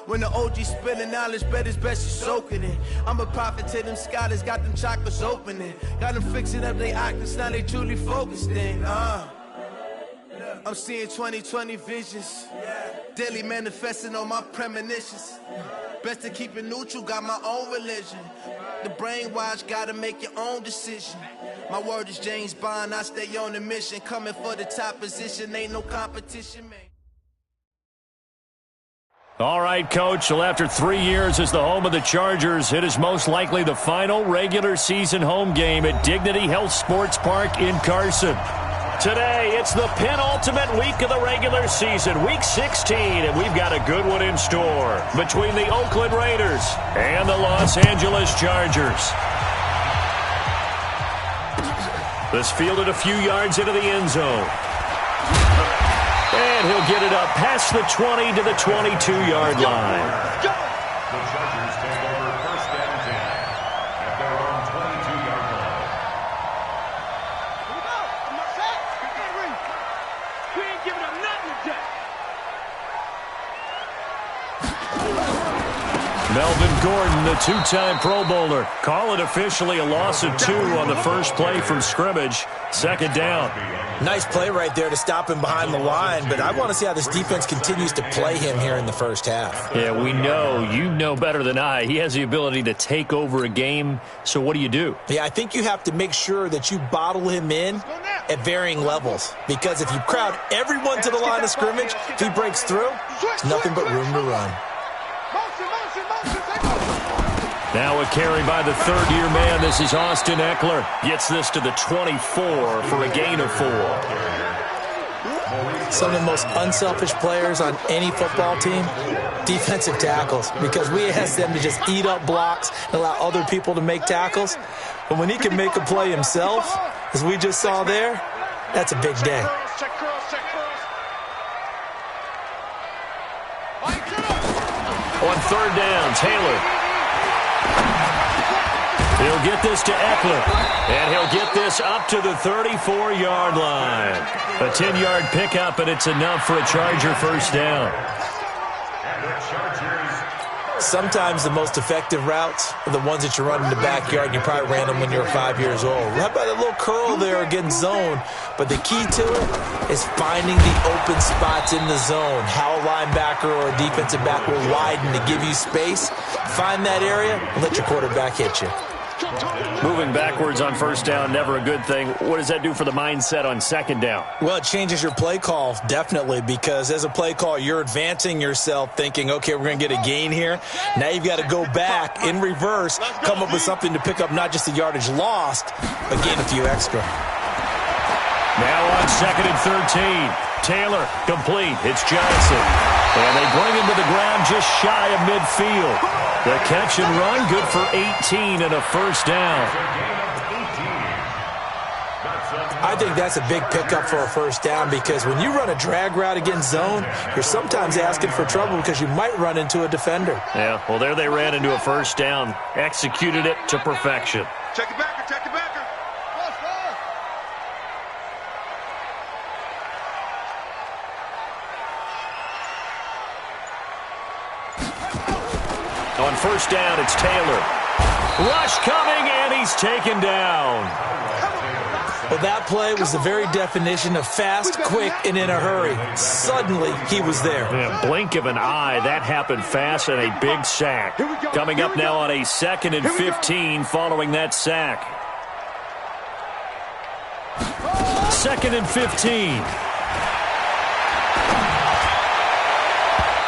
When the OG spilling knowledge, bet it's best you soak it in. I'm a prophet to them scholars, got them chakras opening. Got them fixing up they octaves, now they truly focused in. I'm seeing 2020 visions. Daily manifesting on my premonitions. Best to keep it neutral, got my own religion. The brainwash, gotta make your own decision. My word is James Bond, I stay on the mission. Coming for the top position, ain't no competition, man. All right, Coach. Well, after 3 years as the home of the Chargers, it is most likely the final regular season home game at Dignity Health Sports Park in Carson. Today, it's the penultimate week of the regular season, Week 16, and we've got a good one in store between the Oakland Raiders and the Los Angeles Chargers. This fielded a few yards into the end zone. And he'll get it up past the 20 to the 22-yard line. The Chargers take over first and 10 at their own 22-yard line. Here we go. I'm not sacked. We ain't giving up nothing today. Melvin Gordon, the two-time Pro Bowler. Call it officially a loss of 2 on the first play from scrimmage. Second down. Nice play right there to stop him behind the line, but I want to see how this defense continues to play him here in the first half. Yeah, we know. You know better than I. He has the ability to take over a game, so what do you do? Yeah, I think you have to make sure that you bottle him in at varying levels, because if you crowd everyone to the line of scrimmage, if he breaks through, it's nothing but room to run. Now a carry by the third-year man. This is Austin Eckler. Gets this to the 24 for a gain of 4. Some of the most unselfish players on any football team, defensive tackles, because we ask them to just eat up blocks and allow other people to make tackles. But when he can make a play himself, as we just saw there, that's a big day. On third down, Taylor. He'll get this to Eckler, and he'll get this up to the 34-yard line. A 10-yard pickup, and it's enough for a Charger first down. Sometimes the most effective routes are the ones that you run in the backyard, and you probably ran them when you were 5 years old. How about a little curl there against zone? But the key to it is finding the open spots in the zone. How a linebacker or a defensive back will widen to give you space. Find that area and let your quarterback hit you. Moving backwards on first down, never a good thing. What does that do for the mindset on second down? Well, it changes your play call, definitely, because as a play call, you're advancing yourself thinking, okay, we're going to get a gain here. Now you've got to go back in reverse, come up with something to pick up not just the yardage lost, but gain a few extra. Now on second and 13. Taylor, complete. It's Johnson. And they bring him to the ground just shy of midfield. The catch and run, good for 18 and a first down. I think that's a big pickup for a first down, because when you run a drag route against zone, you're sometimes asking for trouble because you might run into a defender. Yeah, well, there they ran into a first down. Executed it to perfection. Check it backer, check it backer. On first down, it's Taylor. Rush coming, and he's taken down. Well, that play was the very definition of fast, quick, and in a hurry. Suddenly, he was there. Yeah, blink of an eye, that happened fast, and a big sack. Coming up now on a second and 15 following that sack. Second and 15.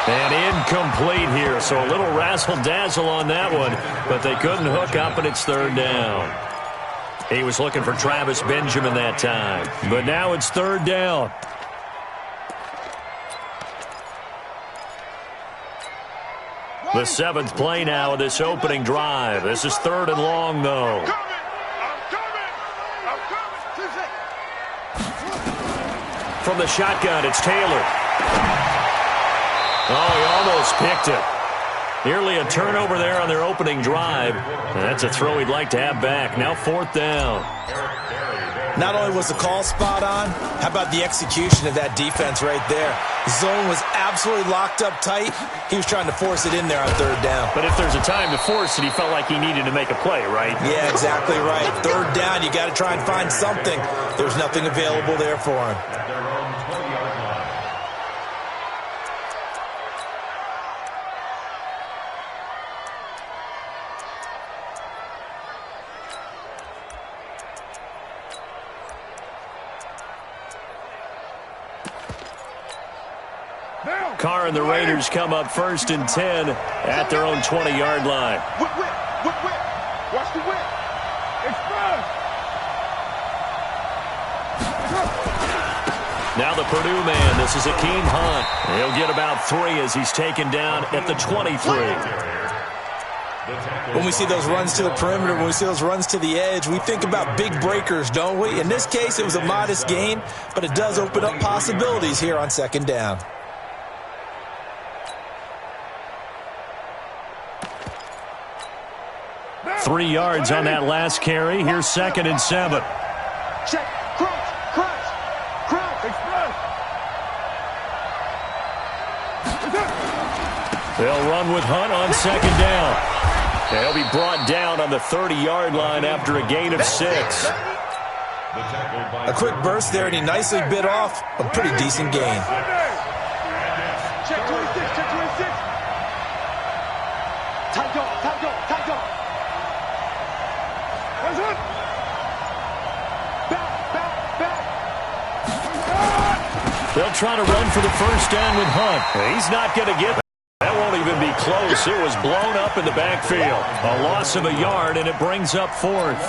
And incomplete here, so a little razzle-dazzle on that one, but they couldn't hook up, and it's third down. He was looking for Travis Benjamin that time, but now it's third down. The seventh play now of this opening drive. This is third and long, though. From the shotgun, it's Taylor. Oh, he almost picked it. Nearly a turnover there on their opening drive. And that's a throw he'd like to have back. Now 4th down. Not only was the call spot on, how about the execution of that defense right there? The zone was absolutely locked up tight. He was trying to force it in there on 3rd down. But if there's a time to force it, he felt like he needed to make a play, right? Yeah, exactly right. 3rd down, you got to try and find something. There's nothing available there for him. Carr and the Raiders come up 1st and 10 at their own 20-yard line. Whip. Watch the whip. Express. Now the Purdue man. This is Akeem Hunt. He'll get about 3 as he's taken down at the 23. When we see those runs to the perimeter, when we see those runs to the edge, we think about big breakers, don't we? In this case, it was a modest gain, but it does open up possibilities here on 2nd down. Three yards on that last carry. Here's 2nd and 7. Check. Crunch. Express. They'll run with Hunt on 2nd down. They'll be brought down on the 30-yard line after a gain of 6. A quick burst there, and he nicely bit off a pretty decent gain. Check 26. Tight dog. Back. They'll try to run for the 1st down with Hunt. He's not going to get that. That won't even be close. It was blown up in the backfield. A loss of a yard, and it brings up 4th.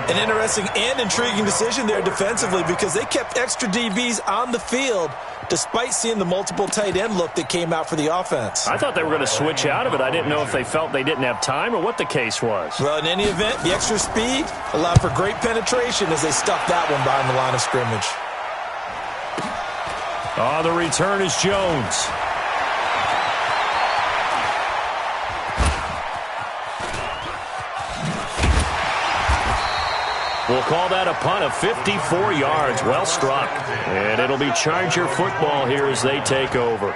An interesting and intriguing decision there defensively because they kept extra DBs on the field despite seeing the multiple tight end look that came out for the offense. I thought they were going to switch out of it. I didn't know if they felt they didn't have time or what the case was. Well, in any event, the extra speed allowed for great penetration as they stuffed that one behind the line of scrimmage. The return is Jones. We'll call that a punt of 54 yards. Well struck. And it'll be Charger football here as they take over.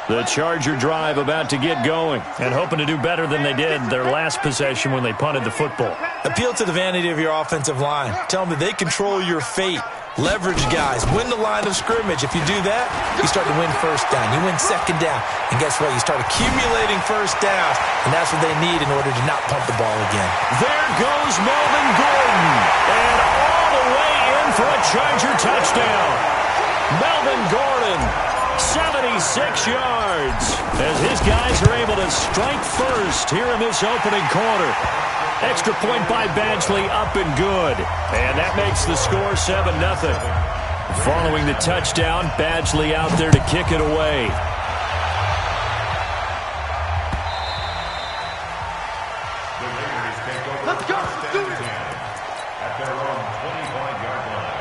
The Charger drive about to get going and hoping to do better than they did their last possession when they punted the football. Appeal to the vanity of your offensive line. Tell them that they control your fate. Leverage guys. Win the line of scrimmage. If you do that, you start to win 1st down. You win 2nd down. And guess what? You start accumulating 1st downs. And that's what they need in order to not punt the ball again. There goes Melvin Gordon. And all the way in for a Charger touchdown. Melvin Gordon, 76 yards. As his guys are able to strike first here in this opening quarter. Extra point by Badgley, up and good. And that makes the score 7-0. Following the touchdown, Badgley out there to kick it away. Let's go. Do it. At their own 25-yard line.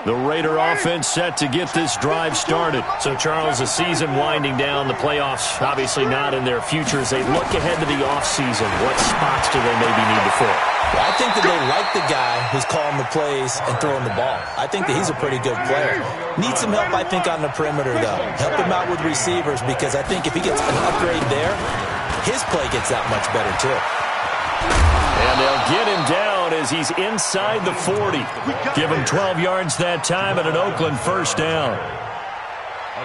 The Raider offense set to get this drive started. So, Charles, the season winding down, the playoffs obviously not in their future. As they look ahead to the offseason, what spots do they maybe need to fill? Well, I think that they like the guy who's calling the plays and throwing the ball. I think that he's a pretty good player. Needs some help, I think, on the perimeter, though. Help him out with receivers because I think if he gets an upgrade there, his play gets that much better, too. And they'll get him down as he's inside the 40. Give him 12 yards that time and an Oakland 1st down.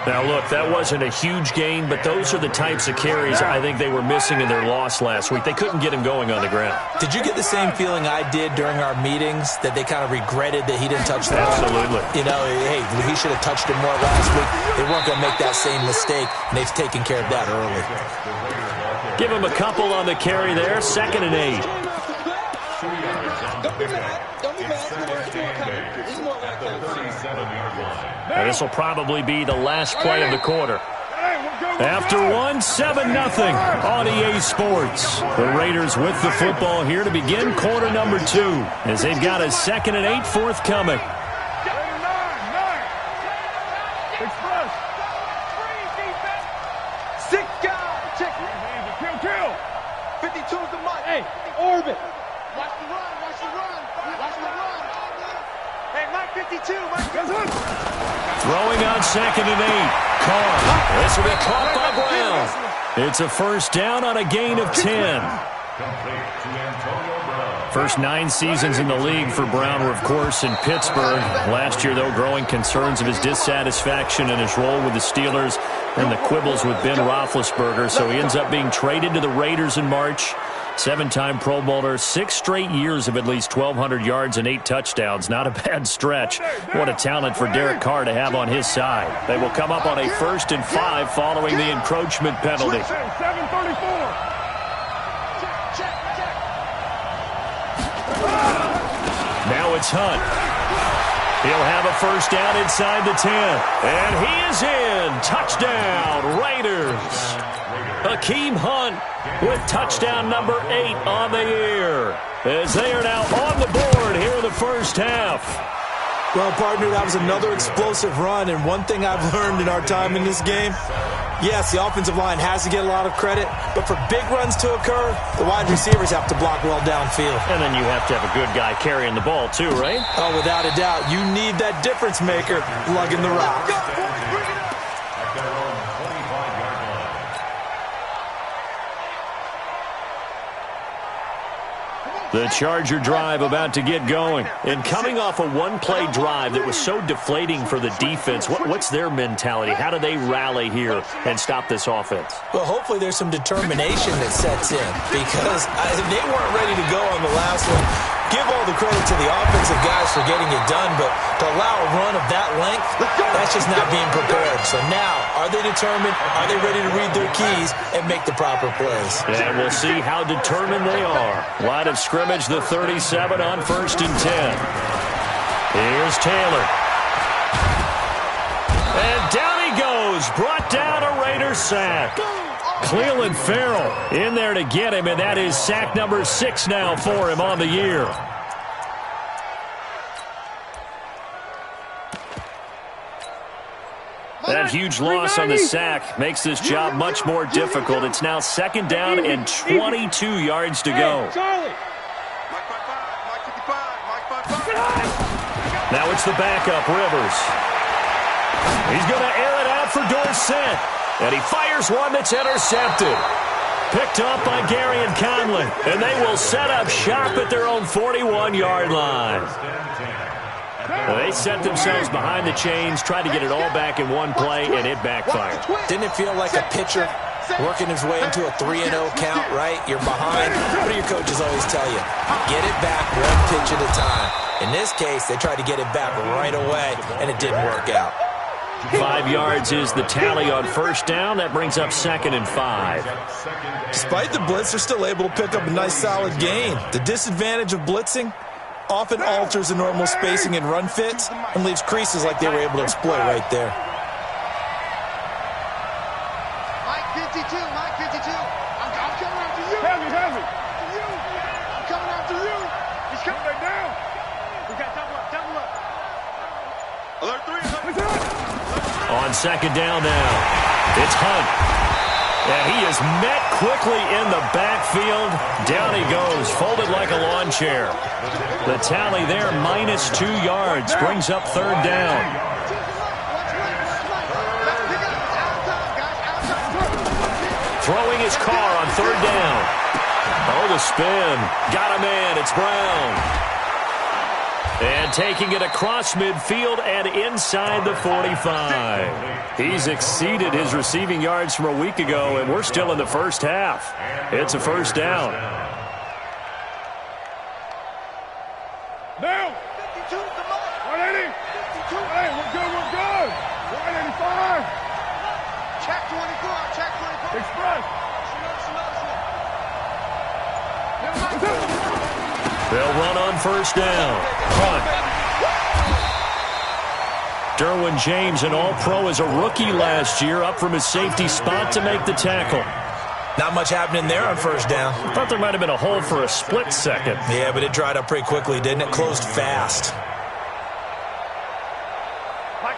Now, look, that wasn't a huge gain, but those are the types of carries I think they were missing in their loss last week. They couldn't get him going on the ground. Did you get the same feeling I did during our meetings, that they kind of regretted that he didn't touch the ball? Absolutely. You know, hey, he should have touched it more last week. They weren't going to make that same mistake, and they've taken care of that early. Give him a couple on the carry there, 2nd and 8. Don't be mad. Don't be mad. It's more like And this will probably be the last play of the quarter. After one, 7-0 on EA Sports. The Raiders with the football here to begin quarter number 2 as they've got a 2nd and 8 forthcoming. Hey, orbit. Watch the run, watch the run, watch the run. Hey, Mike 52, Mike 52. Throwing on 2nd and 8. Carr. This will be caught by Brown. It's a first down on a gain of 10. Complete to Antonio Brown. First 9 seasons in the league for Brown were, of course, in Pittsburgh. Last year, though, growing concerns of his dissatisfaction in his role with the Steelers and the quibbles with Ben Roethlisberger. So he ends up being traded to the Raiders in March. 7-time Pro Bowler, 6 straight years of at least 1,200 yards and 8 touchdowns. Not a bad stretch. What a talent for Derek Carr to have on his side. They will come up on a 1st and 5 following the encroachment penalty. 734. Now it's Hunt. He'll have a first down inside the 10. And he is in. Touchdown, Raiders. Hakeem Hunt with touchdown number 8 on the year, as they are now on the board here in the first half. Well, partner, that was another explosive run, and one thing I've learned in our time in this game, yes, the offensive line has to get a lot of credit, but for big runs to occur, the wide receivers have to block well downfield. And then you have to have a good guy carrying the ball too, right? Oh, without a doubt, you need that difference maker lugging the rock. At their own 25-yard line. The Charger drive about to get going. And coming off a one-play drive that was so deflating for the defense, what's their mentality? How do they rally here and stop this offense? Well, hopefully there's some determination that sets in, because they weren't ready to go on the last one. Give all the credit to the offensive guys for getting it done, but to allow a run of that length, that's just not being prepared. So now, are they determined? Are they ready to read their keys and make the proper plays? And we'll see how determined they are. Line of scrimmage, the 37 on 1st and 10. Here's Taylor. And down he goes. Brought down a Raiders sack. Cleveland Farrell in there to get him, and that is sack number 6 now for him on the year. That huge loss on the sack makes this job much more difficult. It's now 2nd down and 22 yards to go. Now it's the backup, Rivers. He's going to air it out for Dorsett. And he fires one that's intercepted. Picked up by Gary and Conley. And they will set up shop at their own 41-yard line. They set themselves behind the chains, tried to get it all back in one play, and it backfired. Didn't it feel like a pitcher working his way into a 3-0 count, right? You're behind. What do your coaches always tell you? Get it back one pitch at a time. In this case, they tried to get it back right away, and it didn't work out. 5 yards is the tally on 1st down. That brings up 2nd and 5. Despite the blitz, they're still able to pick up a nice solid gain. The disadvantage of blitzing often alters the normal spacing and run fits and leaves creases like they were able to exploit right there. Mike 52, Mike 52. I'm coming after you. Heavy. I'm coming after you. He's coming right down. We got double up. Alert 3. On 2nd down now, it's Hunt. And he is met quickly in the backfield. Down he goes, folded like a lawn chair. The tally there, -2 yards, brings up 3rd down. Throwing his car on 3rd down. Oh, the spin. Got a man. It's Brown. And taking it across midfield and inside the 45. He's exceeded his receiving yards from a week ago, and we're still in the first half. It's a first down. Down. 52, come on. 180. 52. Hey, we're good. 185. Check 24. Express. They'll run on 1st down. Hunt. Derwin James, an all-pro as a rookie last year, up from his safety spot to make the tackle. Not much happening there on 1st down. I thought there might have been a hole for a split second. Yeah, but it dried up pretty quickly, didn't it? Closed fast.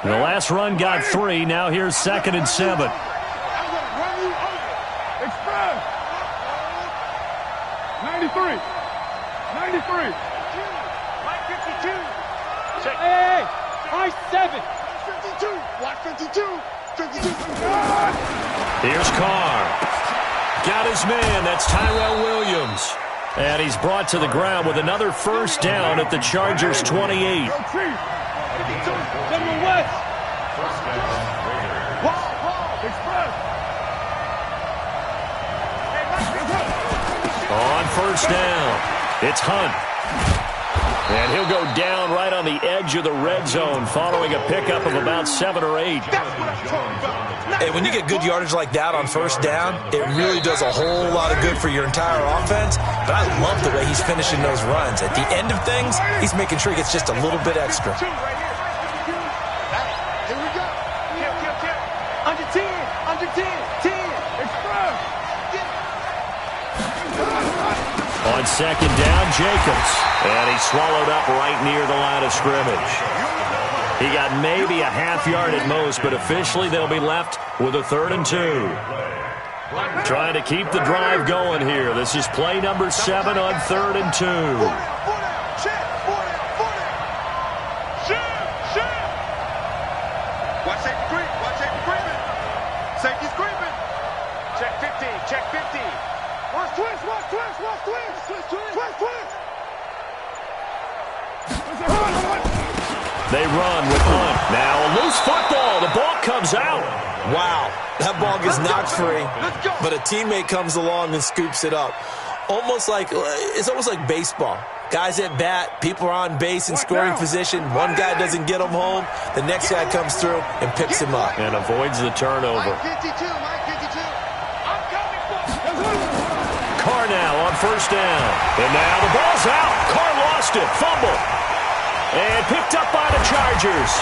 The last run got 3. Now here's 2nd and 7. I'm going to run you over. Express. 90 93. 93. Mike 52. Check. Hey, Mike 7. 52. Watch 52. 52. Here's Carr. Got his man. That's Tyrell Williams. And he's brought to the ground with another first down at the Chargers' 28. On first down, it's Hunt. And he'll go down right on the edge of the red zone following a pickup of about 7 or 8. Hey, when you get good yardage like that on first down, it really does a whole lot of good for your entire offense. But I love the way he's finishing those runs. At the end of things, he's making sure he gets just a little bit extra. Here we go. Under 10. Under 10. 10. Express. On second down, Jacobs. And he's swallowed up right near the line of scrimmage. He got maybe a half yard at most, but officially they'll be left with a 3rd and 2. Trying to keep the drive going here. This is play number 7 on 3rd and 2. Watch safety creep. Watch safety creeping. Safety's creeping. Check 50. Check 50. Watch twist. Watch twist. Watch twist. Twist. Twist. Twist. They run with Hunt. Now a loose football. The ball comes out. Wow, that ball gets knocked free, but a teammate comes along and scoops it up. It's almost like baseball. Guys at bat, people are on base in scoring position. One guy doesn't get him home. The next guy comes through and picks him up. And avoids the turnover. Mike 52. Mike 52. I'm coming for Carr now on first down. And now the ball's out. Carr lost it. Fumble. And picked up by the Chargers.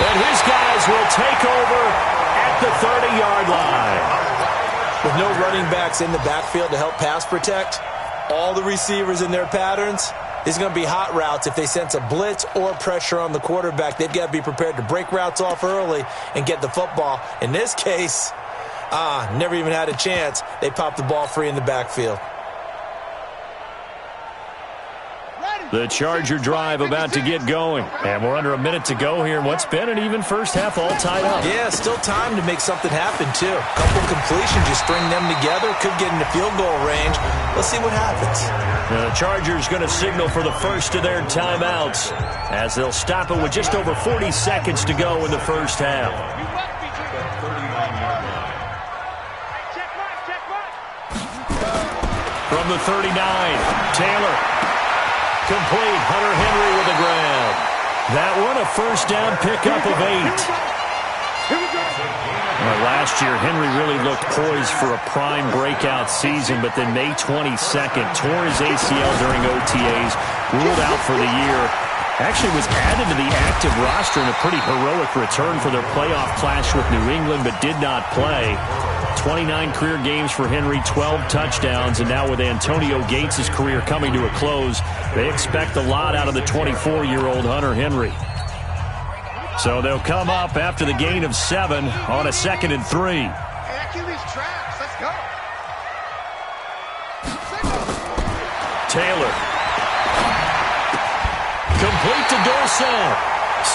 And his guys will take over at the 30-yard line. With no running backs in the backfield to help pass protect, all the receivers in their patterns, is going to be hot routes. If they sense a blitz or pressure on the quarterback, they've got to be prepared to break routes off early and get the football. In this case, never even had a chance. They popped the ball free in the backfield. The Charger drive about to get going. And we're under a minute to go here in what's been an even first half, all tied up. Yeah, still time to make something happen, too. A couple completions, you string them together, could get into field goal range. Let's see what happens. The Chargers going to signal for the first of their timeouts as they'll stop it with just over 40 seconds to go in the first half. From the 39, Taylor. Complete. Hunter Henry with the grab. That one a first down pickup of 8. Last year, Henry really looked poised for a prime breakout season, but then May 22nd, tore his ACL during OTAs, ruled out for the year. Actually was added to the active roster in a pretty heroic return for their playoff clash with New England, but did not play. 29 career games for Henry, 12 touchdowns, and now with Antonio Gates' career coming to a close, they expect a lot out of the 24-year-old Hunter Henry. So they'll come up after the gain of 7 on a 2nd and 3. Hey, I kill these traps. Let's go. Taylor. Complete to Dorsett.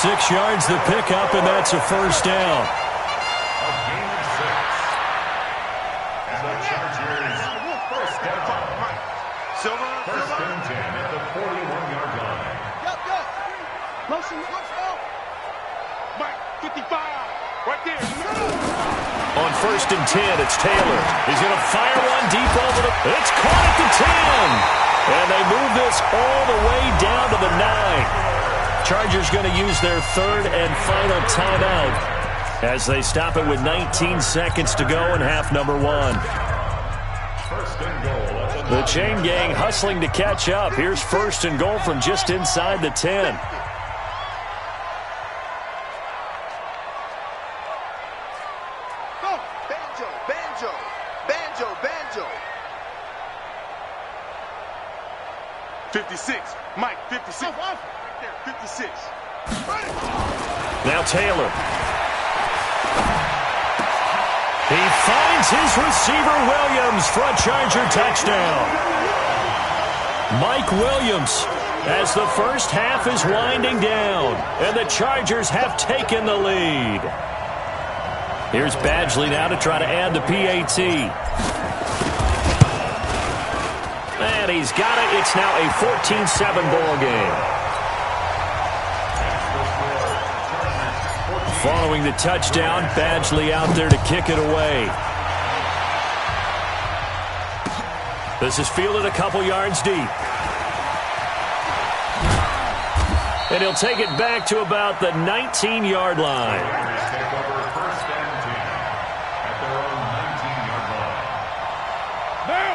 6 yards the pickup, and that's a first down. First and 10 at the 41-yard line. Go. Motion, let's go. Mike, 55. Right there. On first and 10, it's Taylor. He's going to fire one deep over the... It's caught at the 10. And they move this all the way down to the 9. Chargers going to use their 3rd and final timeout as they stop it with 19 seconds to go in half number 1. First and goal. The chain gang hustling to catch up. Here's first and goal from just inside the 10. Go. Banjo, banjo, banjo, banjo. 56. Mike, 56. Right there, 56. Now Taylor. He finds his receiver, Williams, for a Charger touchdown. Mike Williams, as the first half is winding down, and the Chargers have taken the lead. Here's Badgley now to try to add the PAT. And he's got it. It's now a 14-7 ball game. Following the touchdown, Badgley out there to kick it away. This is fielded a couple yards deep. And he'll take it back to about the 19-yard line.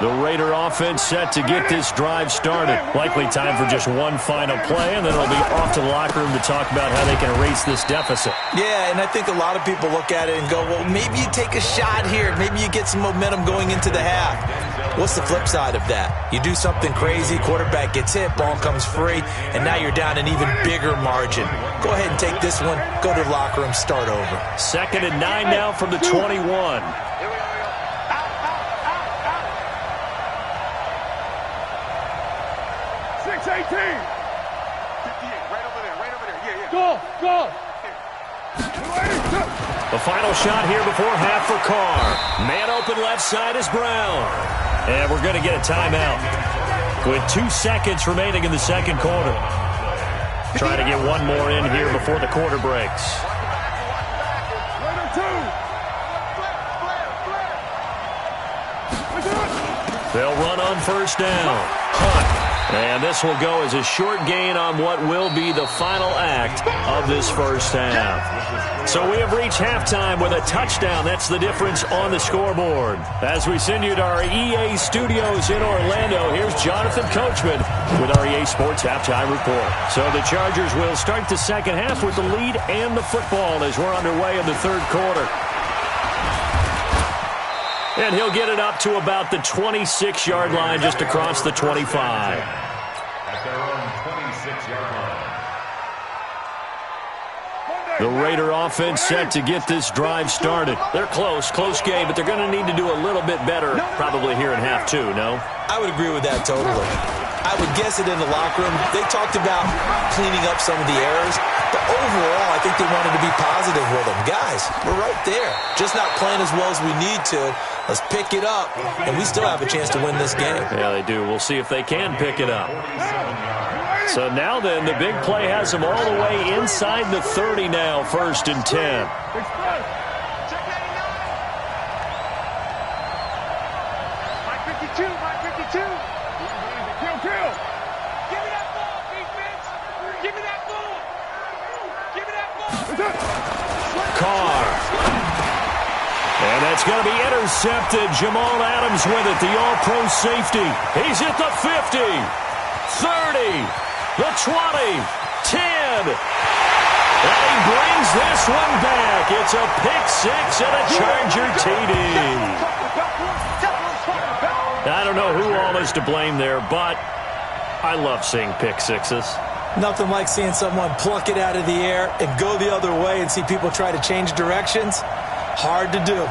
The Raider offense set to get this drive started. Likely time for just one final play, and then it'll be off to the locker room to talk about how they can erase this deficit. Yeah, and I think a lot of people look at it and go, well, maybe you take a shot here. Maybe you get some momentum going into the half. What's the flip side of that? You do something crazy, quarterback gets hit, ball comes free, and now you're down an even bigger margin. Go ahead and take this one, go to the locker room, start over. 2nd and 9 now from the 21. 18. 58, right over there. Yeah. Go. The final shot here before half for Carr. Man open left side is Brown. And we're going to get a timeout with 2 seconds remaining in the second quarter. Trying to get one more in here before the quarter breaks. They'll run on first down. Hunt. And this will go as a short gain on what will be the final act of this first half. So we have reached halftime with a touchdown. That's the difference on the scoreboard. As we send you to our EA studios in Orlando, here's Jonathan Coachman with our EA Sports Halftime Report. So the Chargers will start the second half with the lead and the football as we're underway in the third quarter. And he'll get it up to about the 26-yard line, just across the 25. At their own 26-yard line. The Raider offense set to get this drive started. They're close game, but they're going to need to do a little bit better probably here in half two, no? I would agree with that totally. I would guess it in the locker room. They talked about cleaning up some of the errors, but overall, I think they wanted to be positive with them. Guys, we're right there. Just not playing as well as we need to. Let's pick it up, and we still have a chance to win this game. Yeah, they do. We'll see if they can pick it up. So now then, the big play has them all the way inside the 30 now, 1st and 10. Carr. And that's going to be intercepted. Jamal Adams with it, the all-pro safety. He's at the 50, 30, the 20, 10. And he brings this one back. It's a pick six and a Charger TD. I don't know who all is to blame there, but I love seeing pick sixes. Nothing like seeing someone pluck it out of the air and go the other way and see people try to change directions. Hard to do.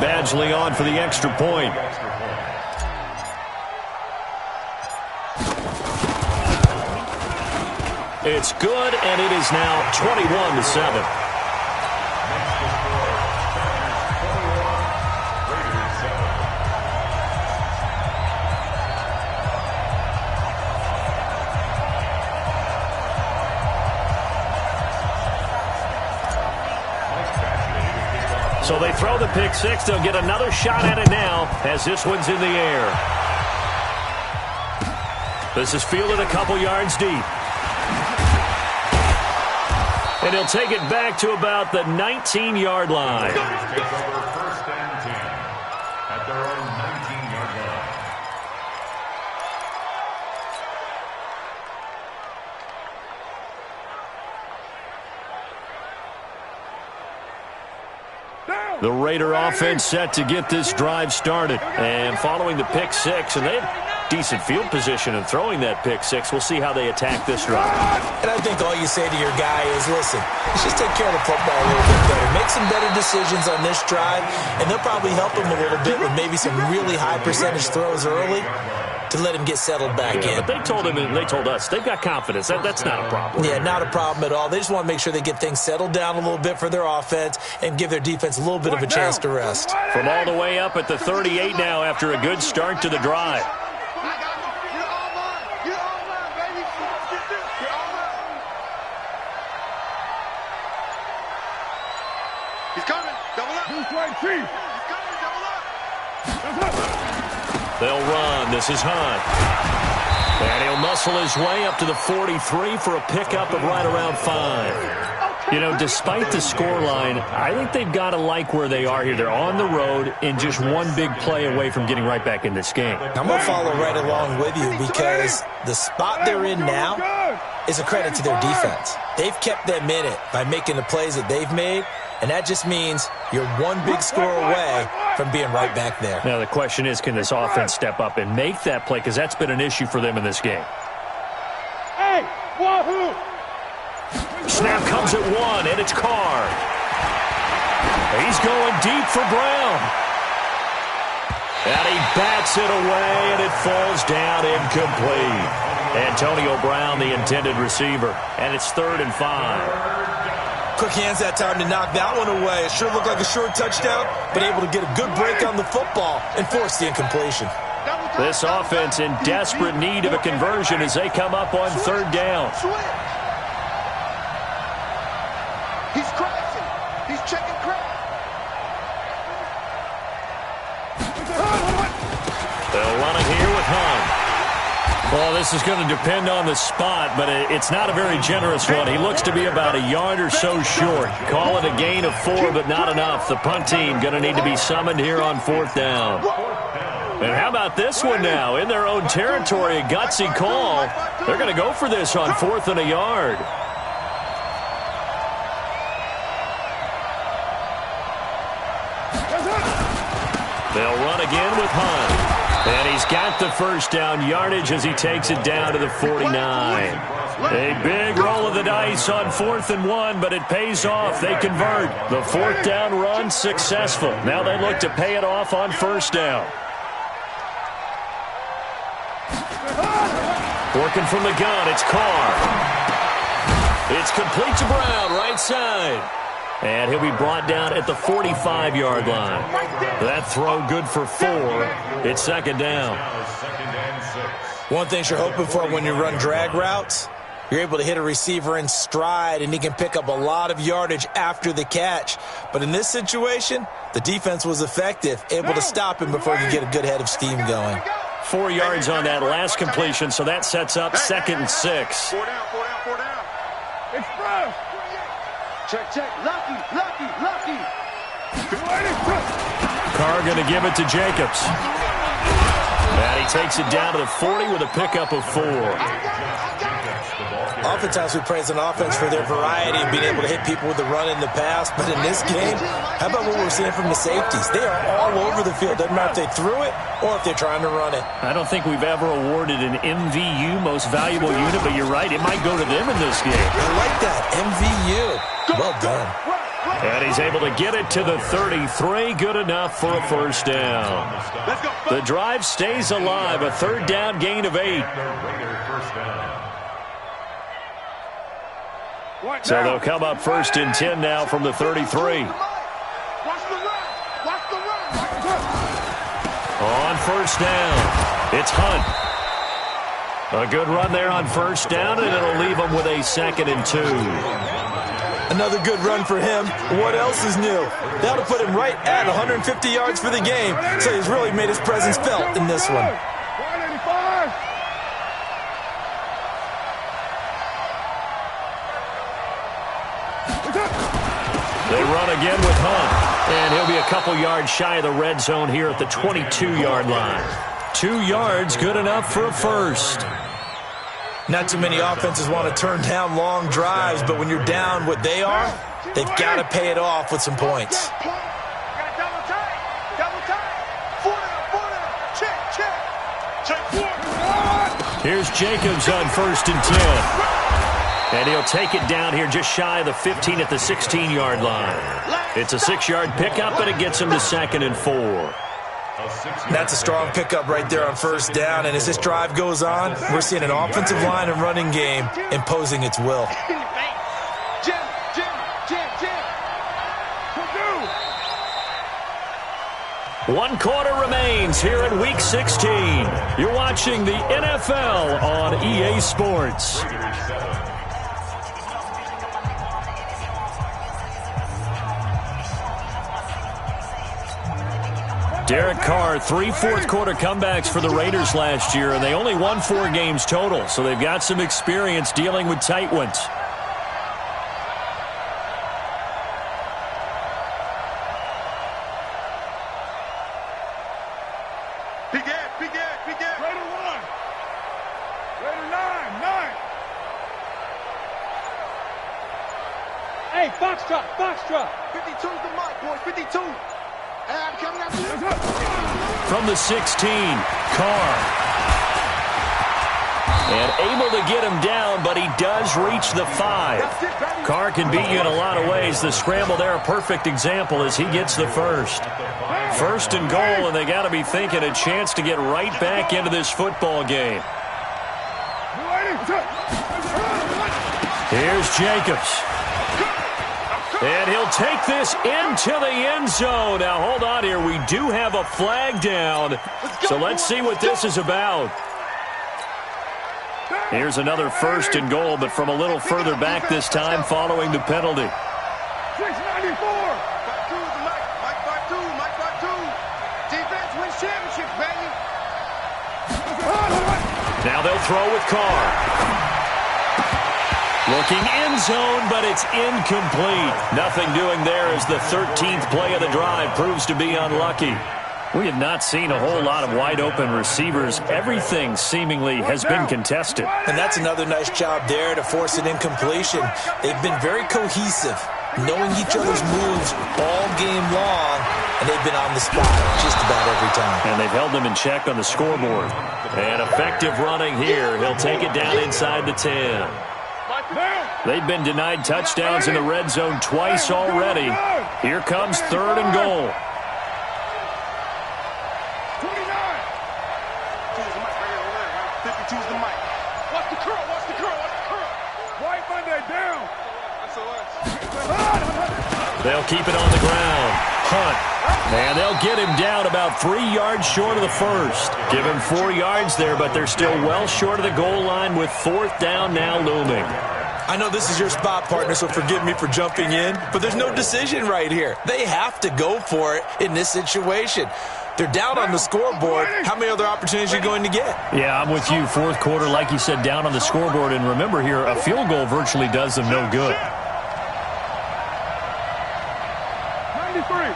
Badgley on for the extra point. It's good, and it is now 21-7. So they throw the pick six. They'll get another shot at it now as this one's in the air. This is fielded a couple yards deep. And he'll take it back to about the 19-yard line. Take over 1st and 10 at their own 19-yard line. The Raider offense set to get this drive started. And following the pick six, and they have decent field position in throwing that pick six. We'll see how they attack this drive. And I think all you say to your guy is, listen, let's just take care of the football a little bit better. Make some better decisions on this drive, and they'll probably help him a little bit with maybe some really high percentage throws early. to let him get settled back in. But they told him, and they told us, they've got confidence. That's not a problem. Yeah, not a problem at all. They just want to make sure they get things settled down a little bit for their offense and give their defense a little bit of a chance to rest. From all the way up at the 38 now after a good start to the drive. He's coming. Double up. He's coming. Double up. They'll run. This is Hunt. And he'll muscle his way up to the 43 for a pickup of right around 5. You know, despite the scoreline, I think they've got to like where they are here. They're on the road and just one big play away from getting right back in this game. I'm going to follow right along with you because the spot they're in now is a credit to their defense. They've kept them in it by making the plays that they've made, and that just means you're one big score away from being right back there. Now, the question is, can this offense step up and make that play? Because that's been an issue for them in this game. Hey, wahoo! Snap comes at 1, and it's Carr. He's going deep for Brown. And he bats it away, and it falls down incomplete. Antonio Brown, the intended receiver. And it's 3rd and 5. Quick hands that time to knock that one away. It sure looked like a short touchdown, but able to get a good break on the football and force the incompletion. This offense in desperate need of a conversion as they come up on 3rd down. He's crashing. He's checking crack. They'll run it here with Hunt. Well, this is going to depend on the spot, but it's not a very generous one. He looks to be about a yard or so short. Call it a gain of 4, but not enough. The punt team going to need to be summoned here on 4th down. And how about this one now? In their own territory, a gutsy call. They're going to go for this on 4th and a yard. They'll run again with Hunt. And he's got the first down yardage as he takes it down to the 49. A big roll of the dice on 4th and 1, but it pays off. They convert. The 4th down run successful. Now they look to pay it off on 1st down. Working from the gun, it's Carr. It's complete to Brown, right side. And he'll be brought down at the 45-yard line. That throw good for 4. It's 2nd down. One thing you're hoping for when you run drag routes, you're able to hit a receiver in stride, and he can pick up a lot of yardage after the catch. But in this situation, the defense was effective, able to stop him before he could get a good head of steam going. 4 yards on that last completion, so that sets up 2nd and 6. 4 down, 4 down, 4 down. Express. Check. Lucky. Carr going to give it to Jacobs. And he takes it down to the 40 with a pickup of 4. Oftentimes we praise an offense for their variety of being able to hit people with the run in the pass. But in this game, how about what we're seeing from the safeties? They are all over the field. Doesn't matter if they threw it or if they're trying to run it. I don't think we've ever awarded an MVU, most valuable unit, but you're right. It might go to them in this game. I like that. MVU. Well done. And he's able to get it to the 33. Good enough for a 1st down. The drive stays alive. A 3rd down gain of 8. So they'll come up 1st and 10 now from the 33. On 1st down, it's Hunt. A good run there on 1st down, and it'll leave them with a 2nd and 2. Another good run for him. What else is new? That'll put him right at 150 yards for the game, so he's really made his presence felt in this one. They run again with Hunt, and he'll be a couple yards shy of the red zone here at the 22-yard line. 2 yards, good enough for a 1st. Not too many offenses want to turn down long drives, but when you're down what they are, they've got to pay it off with some points. Here's Jacobs on 1st and 10. And he'll take it down here just shy of the 15 at the 16-yard line. It's a 6-yard pickup, and it gets him to 2nd and 4. That's a strong pickup right there on first down, and as this drive goes on, we're seeing an offensive line and running game imposing its will. One quarter remains here in Week 16. You're watching the NFL on EA Sports. Derek Carr, 3 fourth-quarter comebacks for the Raiders last year, and they only won 4 games total, so they've got some experience dealing with tight ones. Hey, Foxtrot, Foxtrot. 52's the mic, boys, 52. Hey, I'm coming after you. From the 16, Carr. And able to get him down, but he does reach the 5. Carr can beat you in a lot of ways. The scramble there, a perfect example as he gets the first. First and goal, and they got to be thinking a chance to get right back into this football game. Here's Jacobs. And he'll take this into the end zone. Now, hold on here. We do have a flag down. So let's see what this is about. Here's another first and goal, but from a little further back this time following the penalty. 694. Mike 5-2, Mike 5-2. Defense wins championships, baby. Now they'll throw with Carr. Looking end zone, but it's incomplete. Nothing doing there as the 13th play of the drive proves to be unlucky. We have not seen a whole lot of wide-open receivers. Everything seemingly has been contested. And that's another nice job there to force an incompletion. They've been very cohesive, knowing each other's moves all game long, and they've been on the spot just about every time. And they've held them in check on the scoreboard. And effective running here. He'll take it down inside the 10. They've been denied touchdowns in the red zone twice already. Here comes 3rd and goal. 29. 52's the mic. Watch the curl, watch the curl, watch the curl. White Monday down. They'll keep it on the ground. Hunt. And they'll get him down about 3 yards short of the first. Give him 4 yards there, but they're still well short of the goal line with 4th down now looming. I know this is your spot, partner, so forgive me for jumping in, but there's no decision right here. They have to go for it in this situation. They're down on the scoreboard. How many other opportunities are you going to get? Yeah, I'm with you. 4th quarter, like you said, down on the scoreboard. And remember here, a field goal virtually does them no good. 93.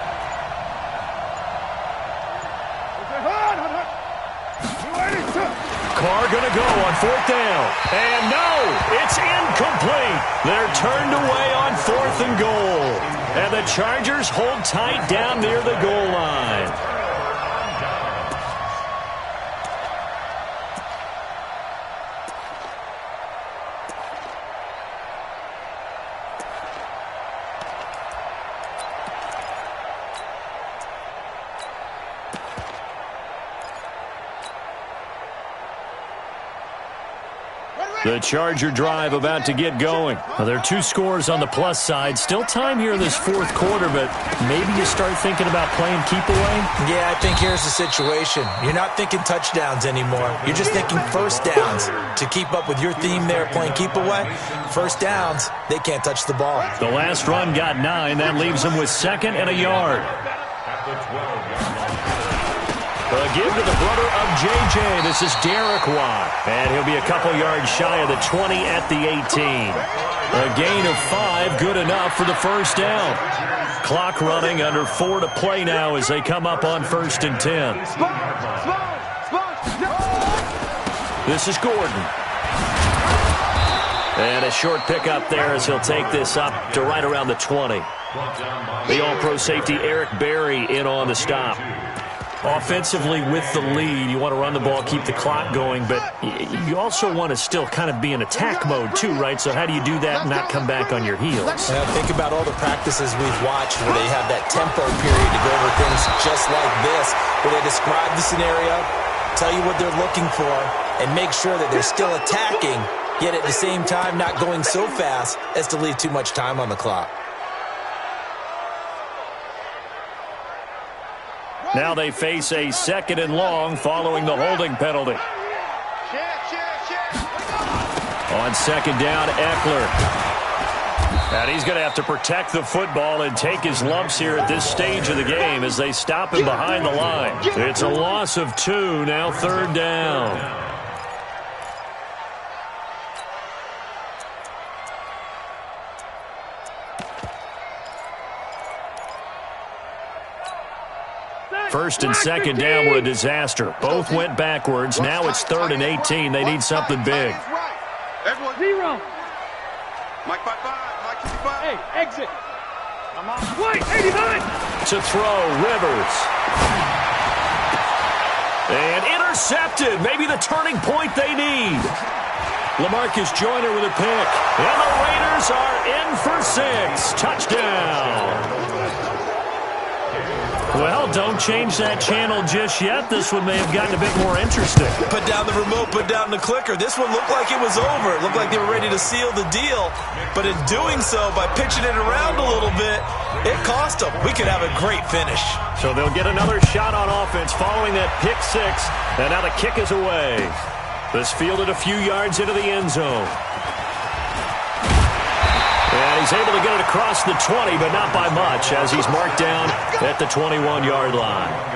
Carr going to go on 4th down. And no, it's incomplete. They're turned away on 4th and goal. And the Chargers hold tight down near the goal line. The Charger drive about to get going. Now, there are 2 scores on the plus side. Still time here in this 4th quarter, but maybe you start thinking about playing keep away? Yeah, I think here's the situation. You're not thinking touchdowns anymore. You're just thinking first downs. To keep up with your theme there, playing keep away, first downs, they can't touch the ball. The last run got 9. That leaves them with 2nd and a yard. A give to the brother of J.J. This is Derek Watt. And he'll be a couple yards shy of the 20 at the 18. A gain of 5, good enough for the first down. Clock running, under 4 to play now as they come up on 1st and 10. This is Gordon. And a short pickup there as he'll take this up to right around the 20. The All-Pro safety Eric Berry in on the stop. Offensively with the lead, you want to run the ball, keep the clock going, but you also want to still kind of be in attack mode too, right? So how do you do that and not come back on your heels? Yeah, think about all the practices we've watched where they have that tempo period to go over things just like this, where they describe the scenario, tell you what they're looking for, and make sure that they're still attacking, yet at the same time not going so fast as to leave too much time on the clock. Now they face a 2nd and long following the holding penalty. On 2nd down, Eckler. And he's going to have to protect the football and take his lumps here at this stage of the game as they stop him behind the line. It's a loss of 2, now 3rd down. First and 2nd down were a disaster. Both went backwards. Now it's 3rd and 18. They need something big. Everyone, 0. Mike 5-5. Mike 55. Hey, exit. I'm on. Wait, 89. To throw, Rivers. And intercepted. Maybe the turning point they need. LaMarcus Joyner with a pick. And the Raiders are in for 6. Touchdown. Well, don't change that channel just yet. This one may have gotten a bit more interesting. Put down the remote, put down the clicker. This one looked like it was over. It looked like they were ready to seal the deal. But in doing so, by pitching it around a little bit, it cost them. We could have a great finish. So they'll get another shot on offense following that pick 6. And now the kick is away. This fielded a few yards into the end zone. And he's able to get it across the 20, but not by much, as he's marked down at the 21-yard line.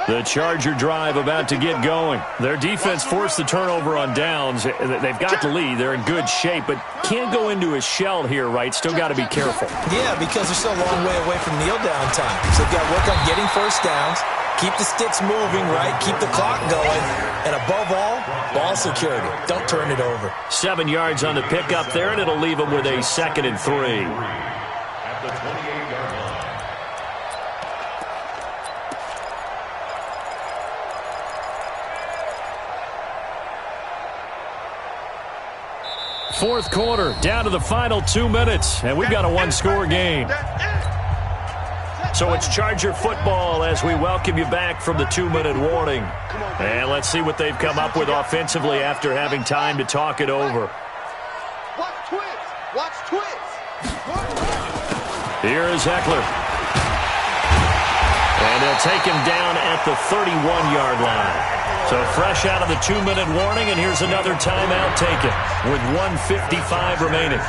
The Charger drive about to get going. Their defense forced the turnover on downs. They've got the lead. They're in good shape, but can't go into a shell here, right? Still got to be careful. Yeah, because they're still a long way away from kneel down time. So they've got to work on getting first downs, keep the sticks moving, right? Keep the clock going. And above all, ball security. Don't turn it over. 7 yards on the pickup there, and it'll leave them with a 2nd and 3. At the 28-yard line. Fourth quarter, down to the final 2 minutes, and we've got a one-score game. So it's Charger football as we welcome you back from the 2-minute warning. And let's see what they've come up with offensively after having time to talk it over. Watch twins. Watch twins. Here is Eckler. And they'll take him down at the 31-yard line. So fresh out of the 2-minute warning, and here's another timeout taken with 1:55 remaining.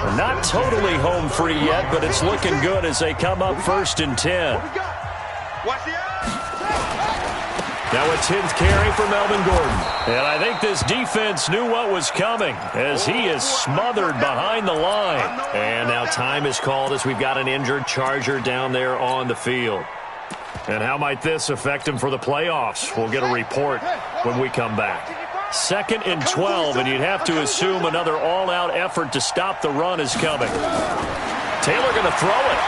We're not totally home free yet, but it's looking good as they come up 1st and 10. Now a 10th carry for Melvin Gordon. And I think this defense knew what was coming as he is smothered behind the line. And now time is called as we've got an injured Charger down there on the field. And how might this affect him for the playoffs? We'll get a report when we come back. 2nd and 12, and you'd have to assume another all-out effort to stop the run is coming. Taylor going to throw it.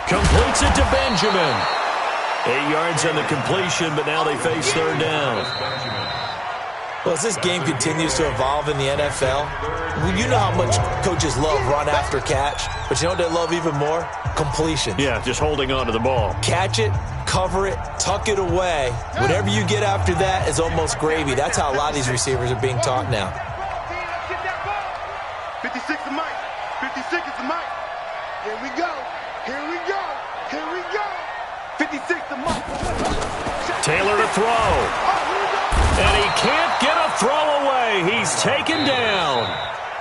Completes it to Benjamin. 8 yards on the completion, but now they face 3rd down. Well, as this game continues to evolve in the NFL, you know how much coaches love run after catch, but you know what they love even more? Completion. Yeah, just holding on to the ball. Catch it, cover it, tuck it away. Whatever you get after that is almost gravy. That's how a lot of these receivers are being taught now. 56 is Mike. 56 is Mike. Here we go. Here we go. Here we go. 56 is Mike. Taylor to throw. And he can't get a throw away. He's taken down.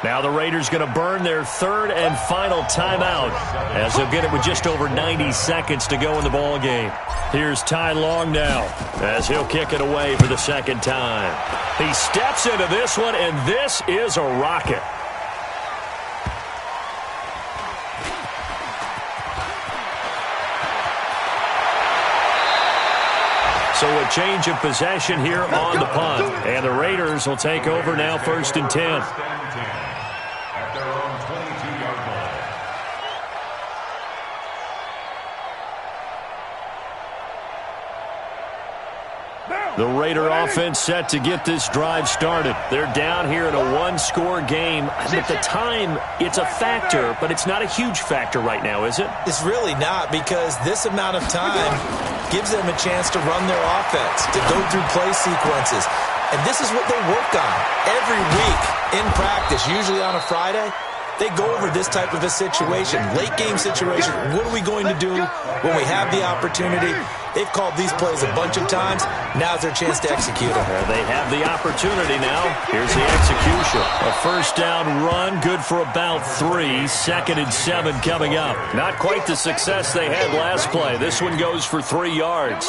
Now the Raiders going to burn their 3rd and final timeout as they'll get it with just over 90 seconds to go in the ball game. Here's Ty Long now as he'll kick it away for the 2nd time. He steps into this one, and this is a rocket. So a change of possession here on the punt. And the Raiders will take over now, 1st and 10. At their own 22-yard line. The Raider offense set to get this drive started. They're down here in a one-score game. At the time, it's a factor, but it's not a huge factor right now, is it? It's really not, because this amount of time gives them a chance to run their offense, to go through play sequences. And this is what they work on every week in practice, usually on a Friday. They go over this type of a situation, late-game situation. What are we going to do when we have the opportunity? They've called these plays a bunch of times. Now's their chance to execute them. They have the opportunity now. Here's the execution. A first down run, good for about 3. 2nd and 7 coming up. Not quite the success they had last play. This one goes for 3 yards.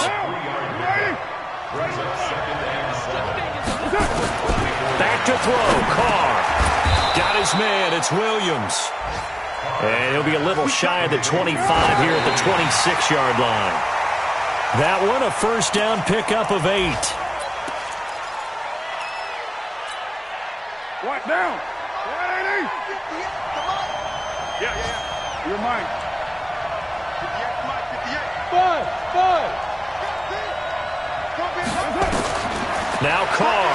Back to throw. Carr. Got his man. It's Williams. And he'll be a little shy of the 25 here at the 26-yard line. That one, a first down pickup of 8. What down? Yeah. You're mine. 5. Now Carr.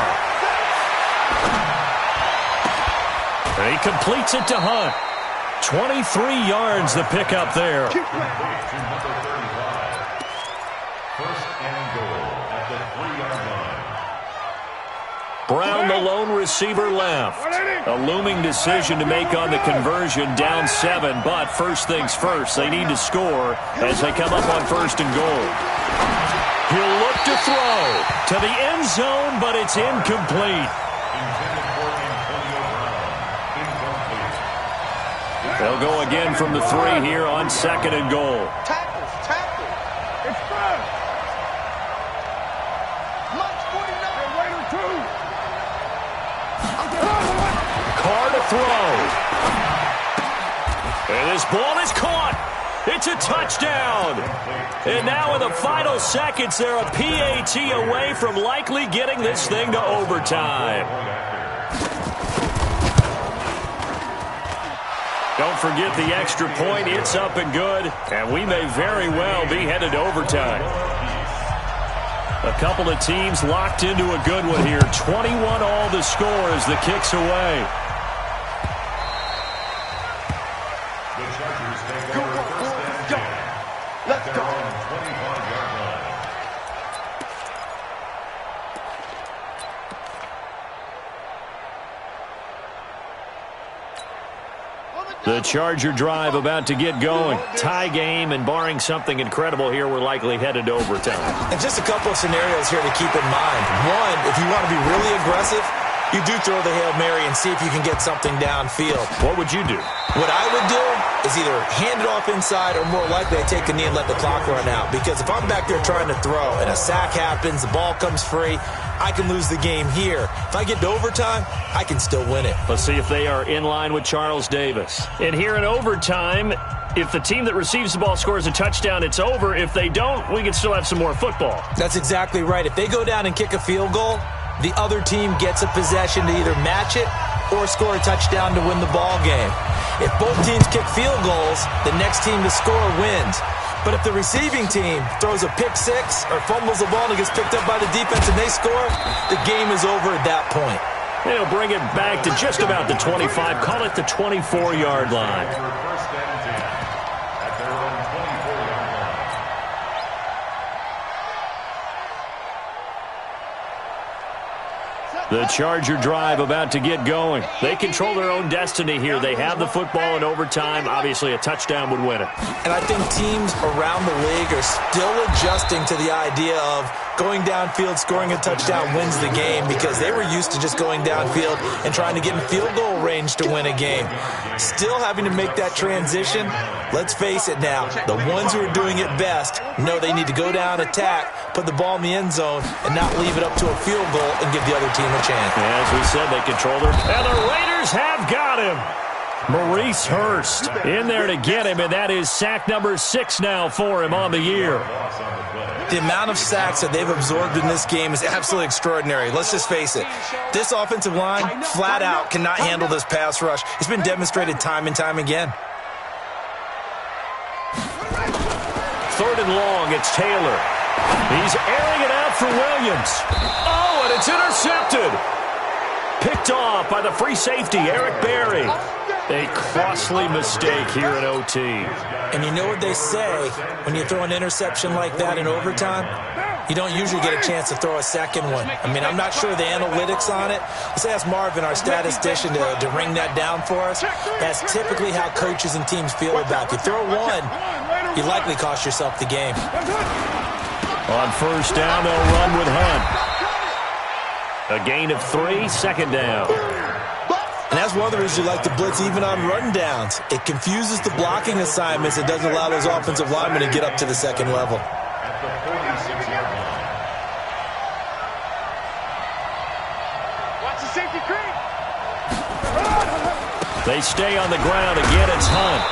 And he completes it to Hunt. 23 yards the pickup there. First and goal at the 3-yard line. Brown, the lone receiver, left. A looming decision to make on the conversion, down 7. But first things first, they need to score as they come up on 1st and goal. He'll look to throw to the end zone, but it's incomplete. They'll go again from the 3 here on 2nd and goal. Tackle. It's 5. Lunch 49. Raider 2. Carr to throw. And this ball is caught. It's a touchdown. And now in the final seconds, they're a PAT away from likely getting this thing to overtime. Don't forget the extra point. It's up and good. And we may very well be headed to overtime. A couple of teams locked into a good one here. 21 all the score as the kick's away. The Chargers take over first and 10. Let's go. 25-yard line. The Charger drive about to get going. Tie game, and barring something incredible here, we're likely headed to overtime. And just a couple of scenarios here to keep in mind. One, if you want to be really aggressive, you do throw the Hail Mary and see if you can get something downfield. What would you do? What I would do is either hand it off inside, or more likely I take a knee and let the clock run out. Because if I'm back there trying to throw and a sack happens, the ball comes free, I can lose the game here. If I get to overtime, I can still win it. Let's see if they are in line with Charles Davis. And here in overtime, if the team that receives the ball scores a touchdown, it's over. If they don't, we can still have some more football. That's exactly right. If they go down and kick a field goal, the other team gets a possession to either match it or score a touchdown to win the ball game. If both teams kick field goals, the next team to score wins. But if the receiving team throws a pick six or fumbles the ball and it gets picked up by the defense and they score, the game is over at that point. They'll bring it back to just about the 25. Call it the 24-yard line. First and 10 at their own 24-yard line. The Charger drive about to get going. They control their own destiny here. They have the football in overtime. Obviously, a touchdown would win it. And I think teams around the league are still adjusting to the idea of going downfield, scoring a touchdown wins the game, because they were used to just going downfield and trying to get in field goal range to win a game. Still having to make that transition. Let's face it now, the ones who are doing it best know they need to go down, attack, put the ball in the end zone, and not leave it up to a field goal and give the other team a chance. As we said, they control their... And the Raiders have got him. Maurice Hurst in there to get him, and that is sack number 6 now for him on the year. Loss on the play. The amount of sacks that they've absorbed in this game is absolutely extraordinary. Let's just face it. This offensive line, flat out, cannot handle this pass rush. It's been demonstrated time and time again. 3rd and long, it's Taylor. He's airing it out for Williams. Oh, and it's intercepted. Picked off by the free safety, Eric Berry. A costly mistake here in OT. And you know what they say, when you throw an interception like that in overtime, you don't usually get a chance to throw a second one. I mean, I'm not sure the analytics on it. Let's ask Marvin, our statistician, to ring that down for us. That's typically how coaches and teams feel about it. You throw one, you likely cost yourself the game. On 1st down, they'll run with Hunt. A gain of 3, 2nd down. And that's one of the reasons you like to blitz even on rundowns. It confuses the blocking assignments. It doesn't allow those offensive linemen to get up to the second level. At the 46-yard line. Watch the safety creep. They stay on the ground. Again, it's Hunt.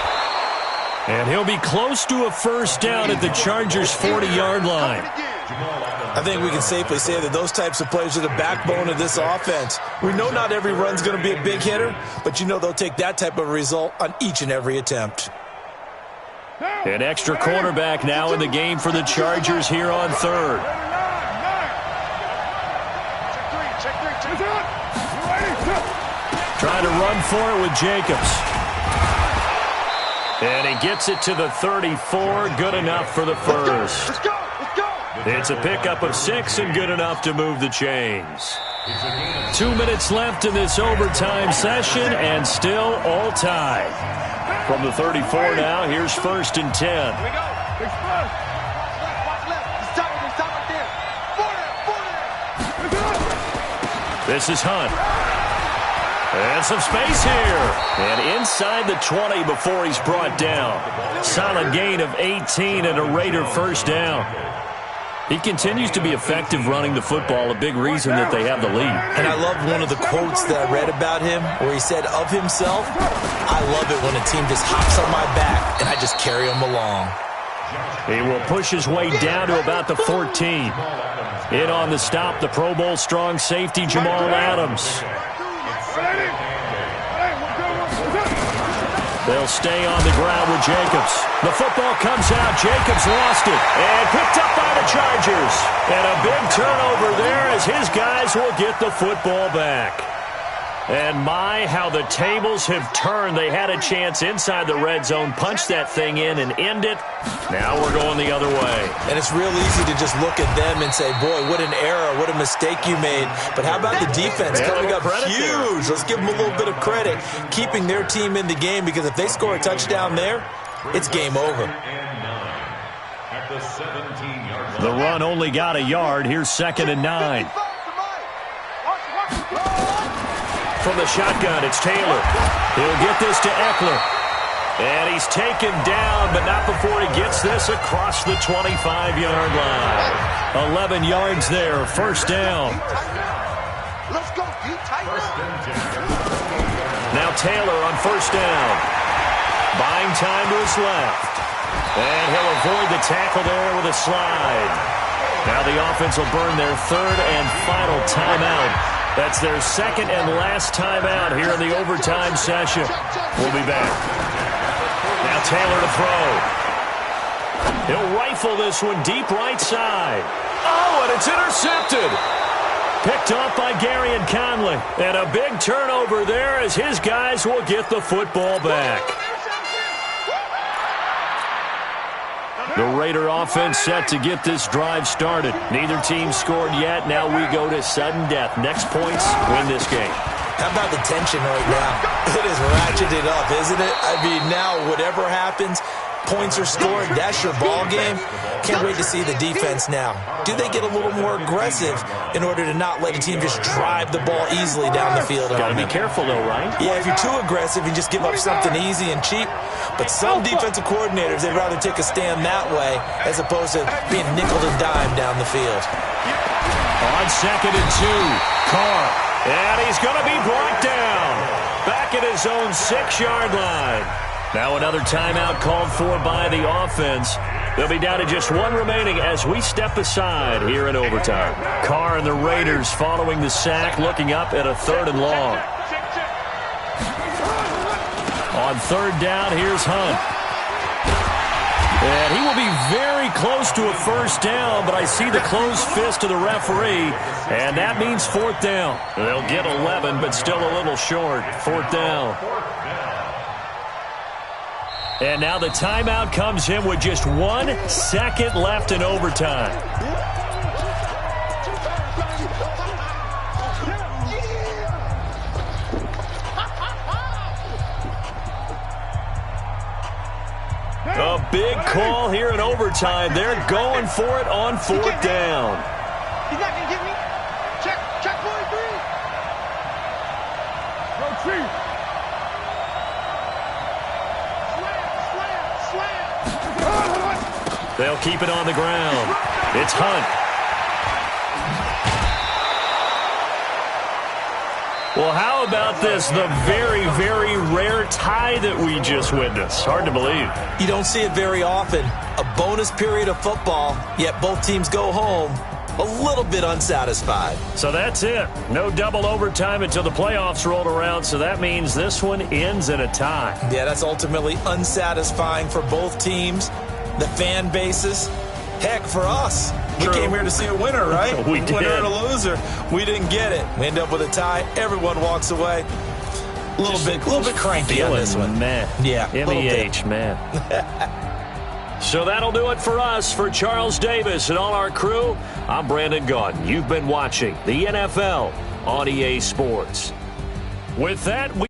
And he'll be close to a 1st down at the Chargers' 40-yard line. I think we can safely say that those types of plays are the backbone of this offense. We know not every run's going to be a big hitter, but you know they'll take that type of result on each and every attempt. An extra cornerback now in the game for the Chargers here on 3rd. Trying to run for it with Jacobs. And he gets it to the 34. Good enough for the 1st. Let's go. It's a pickup of 6 and good enough to move the chains. 2 minutes left in this overtime session and still all tied. From the 34 now, here's 1st and 10. Here we go. Watch left. Stop right there. 40. This is Hunt. And some space here. And inside the 20 before he's brought down. Solid gain of 18 and a Raider 1st down. He continues to be effective running the football, a big reason that they have the lead. And I love one of the quotes that I read about him where he said of himself, I love it when a team just hops on my back and I just carry them along. He will push his way down to about the 14. In on the stop, the Pro Bowl strong safety, Jamal Adams. They'll stay on the ground with Jacobs. The football comes out. Jacobs lost it. And picked up by the Chargers. And a big turnover there as his guys will get the football back. And my, how the tables have turned. They had a chance inside the red zone, punch that thing in and end it. Now we're going the other way. And it's real easy to just look at them and say, boy, what an error, what a mistake you made. But how about the defense coming up huge? Let's give them a little bit of credit, keeping their team in the game, because if they score a touchdown there, it's game over. The run only got a yard. Here's 2nd and 9. From the shotgun, it's Taylor. He'll get this to Eckler. And he's taken down, but not before he gets this across the 25-yard line. 11 yards there, 1st down. Let's go. Now Taylor on 1st down. Buying time to his left. And he'll avoid the tackle there with a slide. Now the offense will burn their 3rd and final timeout. That's their 2nd and last timeout here in the overtime session. We'll be back. Now Taylor to throw. He'll rifle this one deep right side. Oh, and it's intercepted. Picked off by Gary and Conley. And a big turnover there as his guys will get the football back. The Raider offense set to get this drive started. Neither team scored yet. Now we go to sudden death. Next points win this game. How about the tension right now? It is ratcheted up, isn't it? I mean, now whatever happens, points are scored. That's your ball game. Can't wait to see the defense now. Do they get a little more aggressive in order to not let a team just drive the ball easily down the field? Got to be careful, though, right? Yeah, if you're too aggressive, you just give up something easy and cheap. But some defensive coordinators, they'd rather take a stand that way as opposed to being nickel and dime down the field. On 2nd and 2, Carr. And he's going to be brought down. Back at his own 6-yard line. Now another timeout called for by the offense. They'll be down to just one remaining as we step aside here in overtime. Carr and the Raiders following the sack, looking up at a 3rd and long. On 3rd down, here's Hunt. And he will be very close to a 1st down, but I see the closed fist of the referee, and that means 4th down. They'll get 11, but still a little short. 4th down. And now the timeout comes in with just 1 second left in overtime. A big call here in overtime. They're going for it on 4th down. He's not going to get me. Check 43. Go Chief. Slam. They'll keep it on the ground. It's Hunt. Well, how about this? The very, very rare tie that we just witnessed. Hard to believe. You don't see it very often. A bonus period of football, yet both teams go home a little bit unsatisfied. So that's it. No double overtime until the playoffs rolled around, so that means this one ends in a tie. Yeah, that's ultimately unsatisfying for both teams, the fan bases. Heck, for us. True. We came here to see a winner, right? We did. Winner and a loser. We didn't get it. We end up with a tie. Everyone walks away. A little bit cranky on this one. Man. Yeah, MEH, man. So that'll do it for us. For Charles Davis and all our crew, I'm Brandon Gaudin. You've been watching the NFL on EA Sports. With that, we